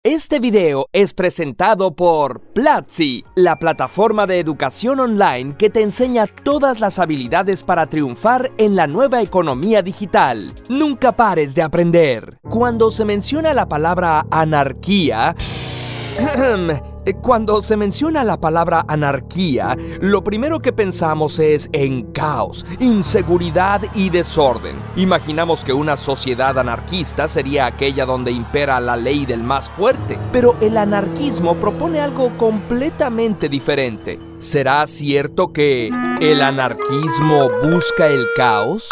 Este video es presentado por Platzi, la plataforma de educación online que te enseña todas las habilidades para triunfar en la nueva economía digital. Nunca pares de aprender. Cuando se menciona la palabra anarquía, lo primero que pensamos es en caos, inseguridad y desorden. Imaginamos que una sociedad anarquista sería aquella donde impera la ley del más fuerte, pero el anarquismo propone algo completamente diferente. ¿Será cierto que el anarquismo busca el caos?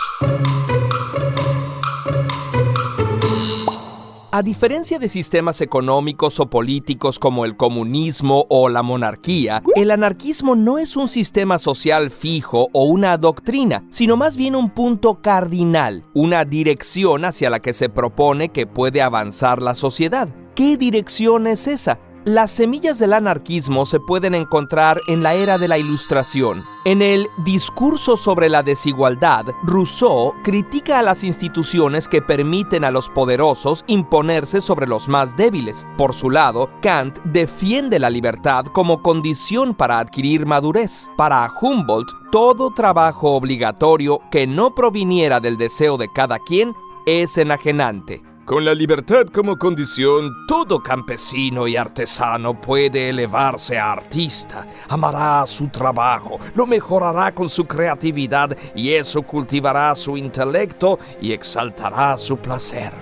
A diferencia de sistemas económicos o políticos como el comunismo o la monarquía, el anarquismo no es un sistema social fijo o una doctrina, sino más bien un punto cardinal, una dirección hacia la que se propone que puede avanzar la sociedad. ¿Qué dirección es esa? Las semillas del anarquismo se pueden encontrar en la era de la Ilustración. En el Discurso sobre la desigualdad, Rousseau critica a las instituciones que permiten a los poderosos imponerse sobre los más débiles. Por su lado, Kant defiende la libertad como condición para adquirir madurez. Para Humboldt, todo trabajo obligatorio que no proviniera del deseo de cada quien es enajenante. Con la libertad como condición, todo campesino y artesano puede elevarse a artista, amará su trabajo, lo mejorará con su creatividad y eso cultivará su intelecto y exaltará su placer.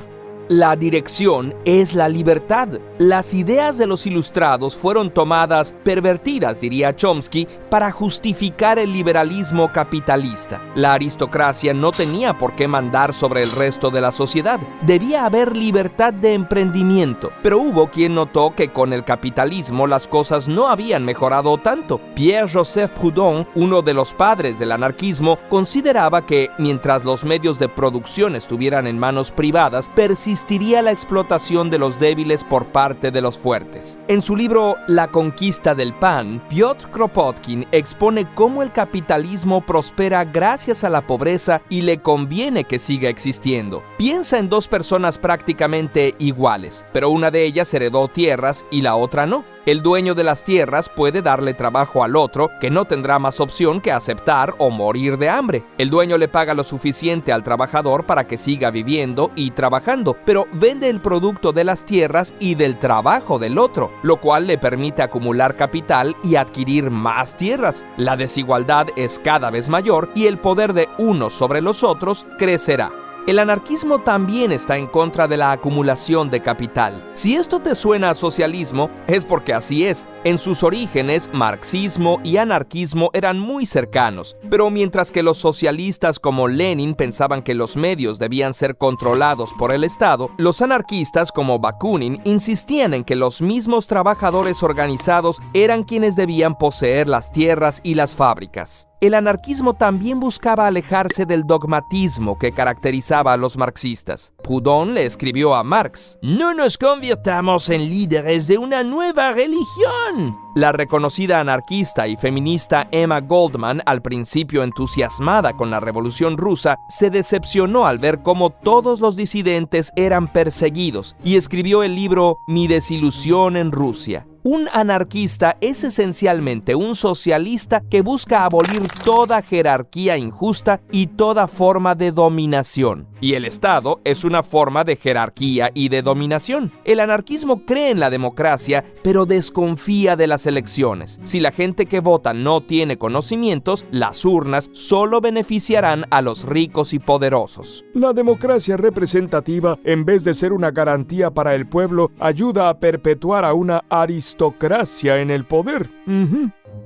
La dirección es la libertad. Las ideas de los ilustrados fueron tomadas, pervertidas, diría Chomsky, para justificar el liberalismo capitalista. La aristocracia no tenía por qué mandar sobre el resto de la sociedad. Debía haber libertad de emprendimiento. Pero hubo quien notó que con el capitalismo las cosas no habían mejorado tanto. Pierre-Joseph Proudhon, uno de los padres del anarquismo, consideraba que, mientras los medios de producción estuvieran en manos privadas, existiría la explotación de los débiles por parte de los fuertes. En su libro La conquista del pan, Piotr Kropotkin expone cómo el capitalismo prospera gracias a la pobreza y le conviene que siga existiendo. Piensa en dos personas prácticamente iguales, pero una de ellas heredó tierras y la otra no. El dueño de las tierras puede darle trabajo al otro, que no tendrá más opción que aceptar o morir de hambre. El dueño le paga lo suficiente al trabajador para que siga viviendo y trabajando, pero vende el producto de las tierras y del trabajo del otro, lo cual le permite acumular capital y adquirir más tierras. La desigualdad es cada vez mayor y el poder de unos sobre los otros crecerá. El anarquismo también está en contra de la acumulación de capital. Si esto te suena a socialismo, es porque así es. En sus orígenes, marxismo y anarquismo eran muy cercanos. Pero mientras que los socialistas como Lenin pensaban que los medios debían ser controlados por el Estado, los anarquistas como Bakunin insistían en que los mismos trabajadores organizados eran quienes debían poseer las tierras y las fábricas. El anarquismo también buscaba alejarse del dogmatismo que caracterizaba a los marxistas. Proudhon le escribió a Marx: «No nos convirtamos en líderes de una nueva religión». La reconocida anarquista y feminista Emma Goldman, al principio entusiasmada con la Revolución Rusa, se decepcionó al ver cómo todos los disidentes eran perseguidos y escribió el libro Mi desilusión en Rusia. Un anarquista es esencialmente un socialista que busca abolir toda jerarquía injusta y toda forma de dominación. Y el Estado es una forma de jerarquía y de dominación. El anarquismo cree en la democracia, pero desconfía de las elecciones. Si la gente que vota no tiene conocimientos, las urnas solo beneficiarán a los ricos y poderosos. La democracia representativa, en vez de ser una garantía para el pueblo, ayuda a perpetuar a una aristocracia en el poder.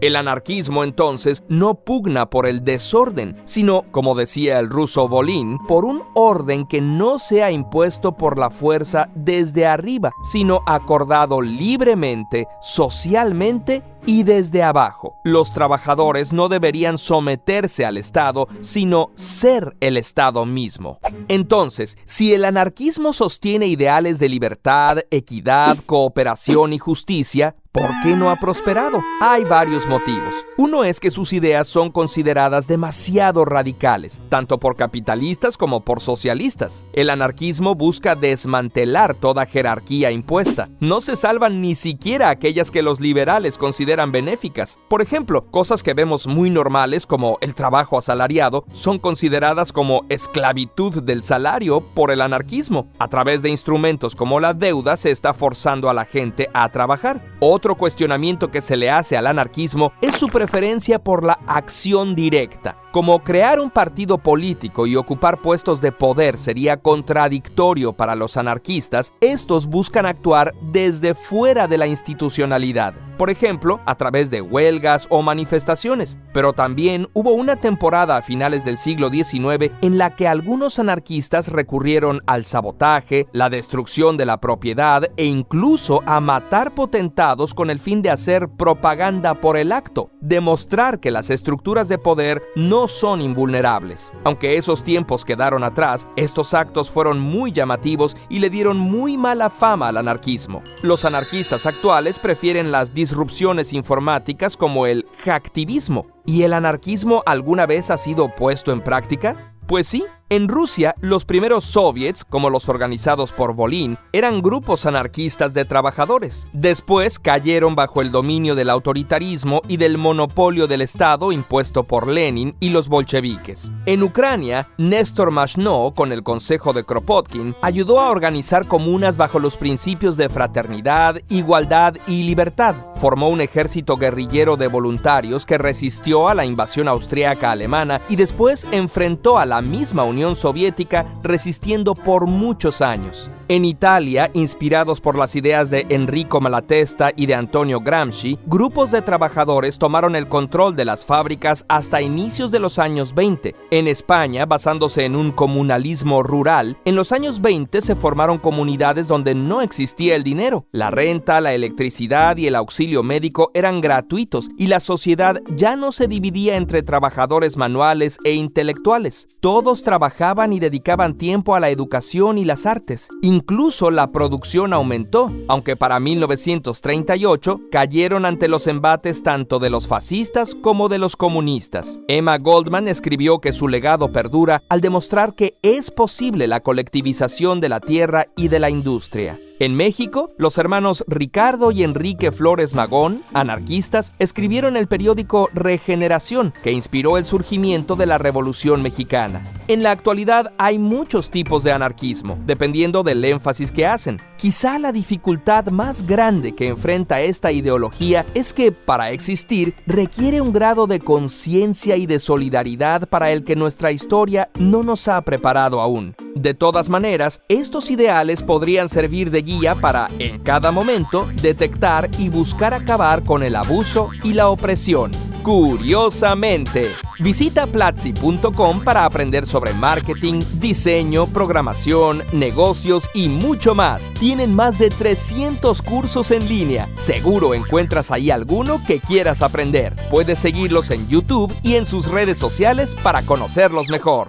El anarquismo, entonces, no pugna por el desorden, sino, como decía el ruso Volin, por un orden que no sea impuesto por la fuerza desde arriba, sino acordado libremente, socialmente y desde abajo. Los trabajadores no deberían someterse al Estado, sino ser el Estado mismo. Entonces, si el anarquismo sostiene ideales de libertad, equidad, cooperación y justicia, ¿Por qué no ha prosperado? Hay varios motivos. Uno es que sus ideas son consideradas demasiado radicales, tanto por capitalistas como por socialistas. El anarquismo busca desmantelar toda jerarquía impuesta. No se salvan ni siquiera aquellas que los liberales consideran benéficas. Por ejemplo, cosas que vemos muy normales como el trabajo asalariado son consideradas como esclavitud del salario por el anarquismo. A través de instrumentos como la deuda se está forzando a la gente a trabajar. Otro cuestionamiento que se le hace al anarquismo es su preferencia por la acción directa. Como crear un partido político y ocupar puestos de poder sería contradictorio para los anarquistas, estos buscan actuar desde fuera de la institucionalidad. Por ejemplo, a través de huelgas o manifestaciones. Pero también hubo una temporada a finales del siglo XIX en la que algunos anarquistas recurrieron al sabotaje, la destrucción de la propiedad e incluso a matar potentados con el fin de hacer propaganda por el acto, demostrar que las estructuras de poder no son invulnerables. Aunque esos tiempos quedaron atrás, estos actos fueron muy llamativos y le dieron muy mala fama al anarquismo. Los anarquistas actuales prefieren las disrupciones informáticas como el hacktivismo. ¿Y el anarquismo alguna vez ha sido puesto en práctica? Pues sí. En Rusia, los primeros soviets, como los organizados por Volin, eran grupos anarquistas de trabajadores. Después cayeron bajo el dominio del autoritarismo y del monopolio del Estado impuesto por Lenin y los bolcheviques. En Ucrania, Néstor Makhno, con el consejo de Kropotkin, ayudó a organizar comunas bajo los principios de fraternidad, igualdad y libertad. Formó un ejército guerrillero de voluntarios que resistió a la invasión austríaca alemana y después enfrentó a la misma Unión Soviética, resistiendo por muchos años. En Italia, inspirados por las ideas de Enrico Malatesta y de Antonio Gramsci, grupos de trabajadores tomaron el control de las fábricas hasta inicios de los años 20. En España, basándose en un comunalismo rural, en los años 20 se formaron comunidades donde no existía el dinero. La renta, la electricidad y el auxilio médico eran gratuitos y la sociedad ya no se dividía entre trabajadores manuales e intelectuales. Todos trabajaban y dedicaban tiempo a la educación y las artes. Incluso la producción aumentó, aunque para 1938 cayeron ante los embates tanto de los fascistas como de los comunistas. Emma Goldman escribió que su legado perdura al demostrar que es posible la colectivización de la tierra y de la industria. En México, los hermanos Ricardo y Enrique Flores Magón, anarquistas, escribieron el periódico Regeneración, que inspiró el surgimiento de la Revolución Mexicana. En la actualidad hay muchos tipos de anarquismo, dependiendo del énfasis que hacen. Quizá la dificultad más grande que enfrenta esta ideología es que, para existir, requiere un grado de conciencia y de solidaridad para el que nuestra historia no nos ha preparado aún. De todas maneras, estos ideales podrían servir de guía para, en cada momento, detectar y buscar acabar con el abuso y la opresión. Curiosamente, visita Platzi.com para aprender sobre marketing, diseño, programación, negocios y mucho más. Tienen más de 300 cursos en línea. Seguro encuentras ahí alguno que quieras aprender. Puedes seguirlos en YouTube y en sus redes sociales para conocerlos mejor.